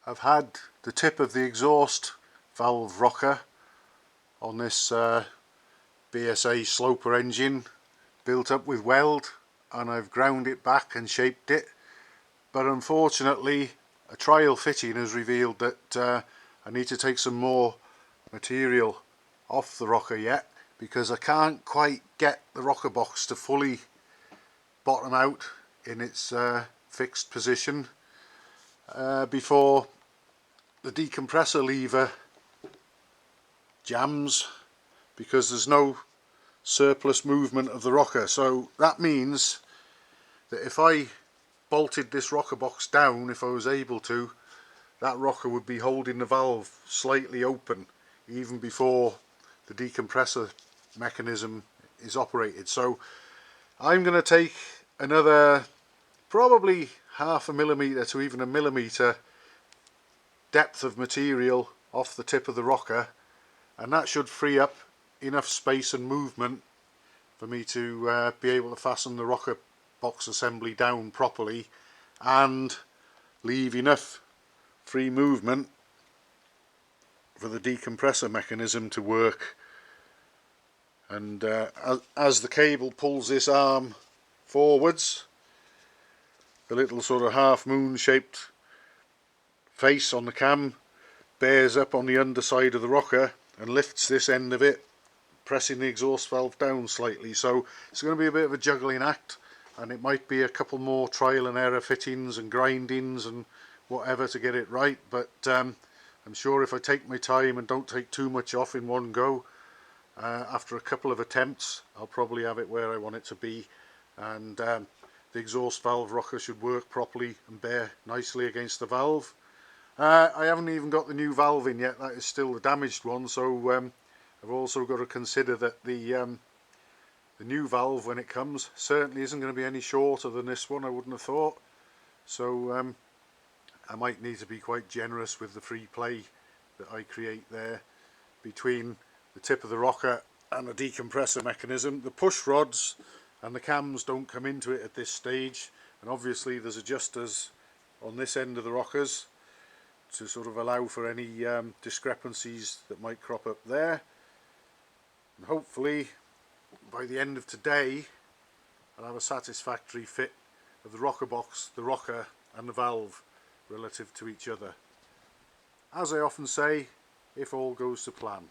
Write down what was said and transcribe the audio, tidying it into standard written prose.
I've had the tip of the exhaust valve rocker on this BSA sloper engine built up with weld, and I've ground it back and shaped it, but unfortunately a trial fitting has revealed that I need to take some more material off the rocker yet, because I can't quite get the rocker box to fully bottom out in its fixed position before the decompressor lever jams, because there's no surplus movement of the rocker. So that means that if I bolted this rocker box down, if I was able to, that rocker would be holding the valve slightly open even before the decompressor mechanism is operated. So I'm going to take another probably half a millimetre to even a millimetre depth of material off the tip of the rocker, and that should free up enough space and movement for me to be able to fasten the rocker box assembly down properly and leave enough free movement for the decompressor mechanism to work. And as the cable pulls this arm forwards, the little sort of half moon shaped face on the cam bears up on the underside of the rocker and lifts this end of it, pressing the exhaust valve down slightly. So it's going to be a bit of a juggling act, and it might be a couple more trial and error fittings and grindings and whatever to get it right, but I'm sure if I take my time and don't take too much off in one go, after a couple of attempts I'll probably have it where I want it to be, and the exhaust valve rocker should work properly and bear nicely against the valve. I haven't even got the new valve in yet, that is still the damaged one, so I've also got to consider that the new valve, when it comes, certainly isn't going to be any shorter than this one, I wouldn't have thought. So I might need to be quite generous with the free play that I create there between the tip of the rocker and the decompressor mechanism. The push rods and the cams don't come into it at this stage, and obviously there's adjusters on this end of the rockers to sort of allow for any discrepancies that might crop up there. And hopefully by the end of today I'll have a satisfactory fit of the rocker box, the rocker and the valve relative to each other. As I often say, if all goes to plan.